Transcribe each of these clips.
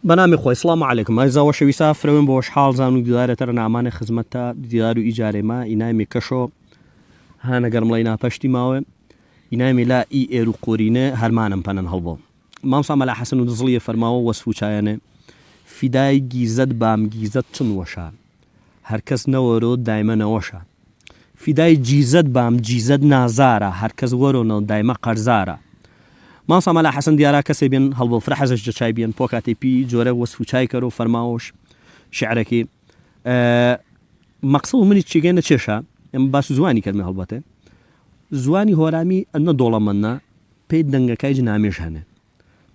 بەنامی خۆی سڵام عەلەیکم ئازاوە شەویستا فرەوێن بۆش حاڵزان و دیدارەتەرە نامانە خزمەتە دیدار و ئیجارێمە ئینامی کەشۆ هانە گەرمڵی ناپەشتی ماوە ئینامی لا ئی ئێر و قۆرینە هەرمانم پەنن هەڵبۆ مامسا مەلا حەسەن و دزڵیە فەرماوە وەسف و چایەنە فیدای گیزەت بام گیزەت چن وەشە هەرکەس نەوەرۆ دایمە نەوەشە فیدای جیزەت بام جیزەت نازارە هەرکەس وەرۆنە دایمە قەرزارە مامسا مەلا حەسەن دیارا کەسێ بێن هەڵبۆ فرە حەزش جەچای بێن پۆکاتی پی جۆرە وەسف و چای کەرۆ فەرماوەش شعرەکەی مەقسڵ منی چیگەنە چێشە ئەمە باس زوانی کەرمێ هەڵبەتێ زوانی هۆرامی ئەنە دۆڵەمەندە پێی دەنگەکای جنامێژ هەنێ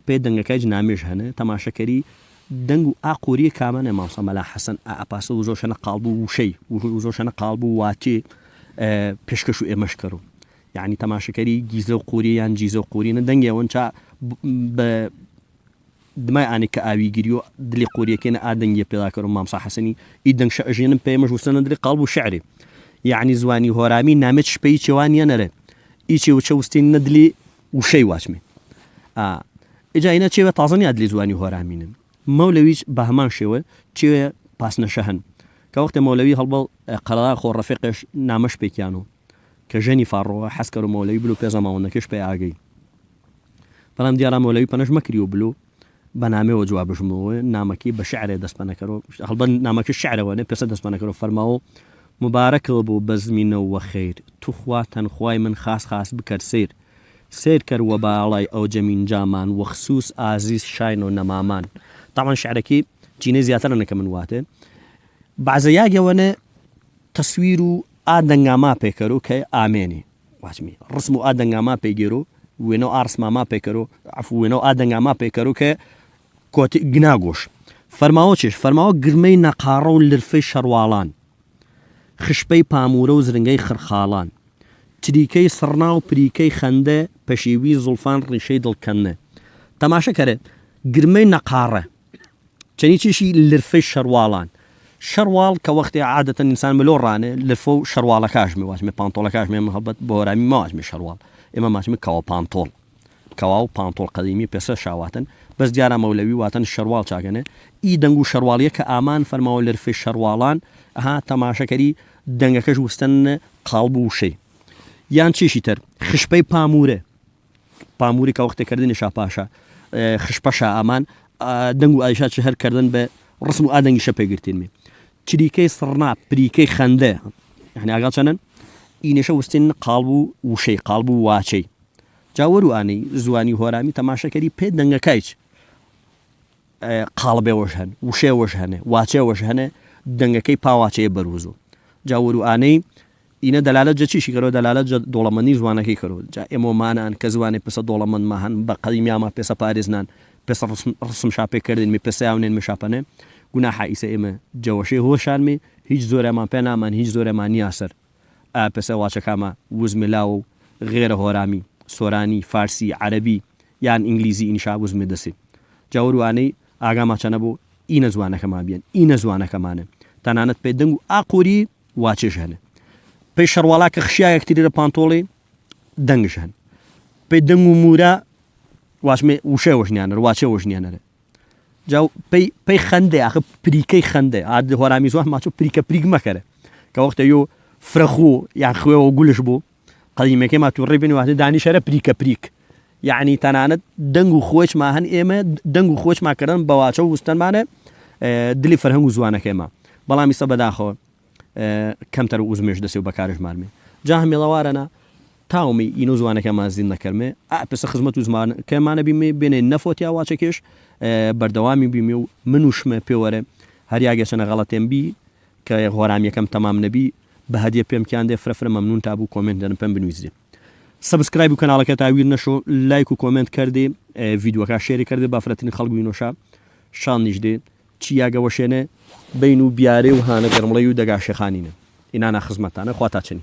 پێی دەنگەکای جنامێژ هەنێ تەماشەکەری دەنگ و ئاقووری کامەنێ مامسا مەلا حەسەن ئاپاسە و زۆشەنە قاڵبوو وشەی و زۆشەنە قاڵبوو واتێ پێشکەش و ئێمەش کەرۆ یعنی تەماشەکەری گیزە و قووری یان جیزە و قوورینە دەنگێەوەن چا بە دمای ئانی کە ئاوی گیری و دلی قووریەکەنە ئادەنگی پێداکەڕ مامسا حەسەنی ئی دەنگ شەژێنم پێمەش وسەنە دلی قاڵب و شعری یعنی زوانی هۆرامی نامێت شپەی چێوانیە نەرێ ئیچێ و چەوستین نەدلی وشەی واچمێ ئجاینە چێوە تازەنی ئادلی زوانی هۆرامینن مەولەویش بە هەمان شێوە چێوە پاسنەشە هەن کە وەختە مەولەوی هەڵبەڵ قەڵا خۆ ڕەفیقش نامەش پێکیانەوە کە ژەنی فاڕۆوە حەسکەر و مەولەوی بلو پێزەماوەندەکەش پێ ئاگەی بەڵام دیارە مەولەوی پەنەش مەکری و بلو بە نامەوە جوابژمەوە نامەکەی بە شعرێ دەستپەنەکەرەوە هەڵبەن نامەکە شعرەوەنێ پێسە دەستپەنەکەرەوە فەرماوە مبارەکەوە بۆ بەزمینەوە خەیر توخوا تەنخوای من خاس بکەر سیر کەروە باڵای ئەو جەمین جامان وەخسوس ئازیز شاین و نەمامان تاوان شعرەکەی چینە زیاترە نەکە من واتێ بەعزەیاگەوەنە تەسویر و ئادەنگاما پێکەرۆ کە ئامێنی واچمی ڕسم و ئادەنگاما پێگیرۆ وێنە ئارسماما پێکەرۆ وێنە ئادەنگاما پێکەرۆ کە کۆتی گناگۆش فەرماوە چێش فەرماوە گرمەی نەقاڕە و لرفەی شەرواڵان خشپەی پامورە و زرنگەی خرخاڵان تریکەی سڕنا و پریکەی خەندە پەشیوی زولفان ڕیشەی دڵکەنە تەماشەکەرێ گرمەی نەقاڕە چەنی چیشی لرفەی شەرواڵان شەرواڵ کە وەختی عادەتەن ئینسان ملۆ ڕانێ لرفە و شەرواڵەکاشمێ واتمێ پانتۆڵەکاشمێ هەڵبەت بە هۆرامی ماواتمێ شەرواڵ ئێمە ماچمە کەوا پانتۆڵ کەوا و پانتۆڵ قەدیمی پێسە شاواتن بەس دیارە مەولەوی واتەن شەرواڵ چاگەنێ ئی دەنگ و شەرواڵیە کە ئامان فەرماوە لرفەی شەرواڵان ئەها تەماشەکەری دەنگەکەش وستن قاڵب و وشەی یان چێشی تر خشپەی پاموری کە وەختێکردنی شاپاشە خشپەشە ئامان دەنگ و ئایشات هەرکردن بە ڕسم و ئادەنگی شە پێگرتینمێ چریکەی سڕنا پریکەی خەندە یعنی ئاگاڵ چەنن ئینێشە وستین قاڵب و وشەی قاڵب و واچەی جاوەر و ئانەی زوانی هۆرامی تەماشەکەری پێ دەنگەکایچ قاڵبێوەش هەن وشێوەش هەنێ واچێوەش هەنێ دەنگەکەی پاواچەیە بەروزۆ جاوەر و ئانەی ئینە دەلالەت جە چیشی کەرەوە دەلالەت دۆڵەمەندی زوانەکەی کەرەوە جا ئێمەمانان کە زوانی پسە دۆڵەمەندمە هەن بە قەدیمیامە پێسە پارێزنان پێسە ڕسم شاپێکردنمی پێسە یاونێن مشاپەنێ گوناحە ئیسە ئێمە جەوەشەی هۆشانمێ هیچ زۆرەمان پێ نامان هیچ زۆرەمان یاسەر پێسە واچەکامە وزملاوە و غێرە هۆرامی سۆرانی فارسی عەرەبی یان ئینگلیزی ئینشا وزمێ دەسێ جاوەروانەی ئاگاما چەنە بۆ ئینە زوانەکەمان بێن ئینە زوانەکەمانە تەنانەت پێ دەنگ و ئاقووری واچێش هەنێ پێی شەرواڵا کە خشیایەکتریرە پانتۆڵی دەنگش هەن پێی دەنگ و مورە واشمێ وشەوەژنیانەر واچێوەژنیانەرە جا پێی خەندێ ئاخە پریکەی خەندێ ئادە هۆرامی زوان ماچۆ پریکە پریک مەکەرە کە وەختە یۆ فرەخۆ یان خوێەوە گولش بوو قەدیمەکەی ماتوڕێ بێن واتە دانیشەرە پریکە پریک یعنی تەنانەت دەنگ و خۆچما هەن ئێمە دەنگ و خۆچماکردن بە واچە و وستەنمانە دلی فەرهەنگ و زوانەکەیمە بەڵامی سە بەداخەوە کەمتەر و وزمێش دەسێ و بەکارژمارمێ جا هەمێڵەوارەنە تاومی ئین و زوانەکەمان زین نەکەرمێ پسە خزمەت و زمانەکەمانە بیمێ بێنێ نەفۆتیا واچەکێش بەردەوامی بیمێ و من وشمە پێوەرە هەریاگەچەنە غەڵەتێن بی کە هۆرامیەکەم تەمام نەبی بە هەدیە پێم کیاندێ فرەفرە مەمنون تابوو کۆمنت دەن پێم بنویسێ سبسکرایب و کەناڵەکە تاویر نەشۆ لایک و کۆمنت کردێ ڤیدیۆکە شێری کردێ بافرەتنی خەڵک بینۆشا شان نیشدێ چیاگەوەشێنێ بین و بیارێ و هانە گەرمڵەی و دەگاشێخانینە ئینانە خزمەتانە خوا تا چنی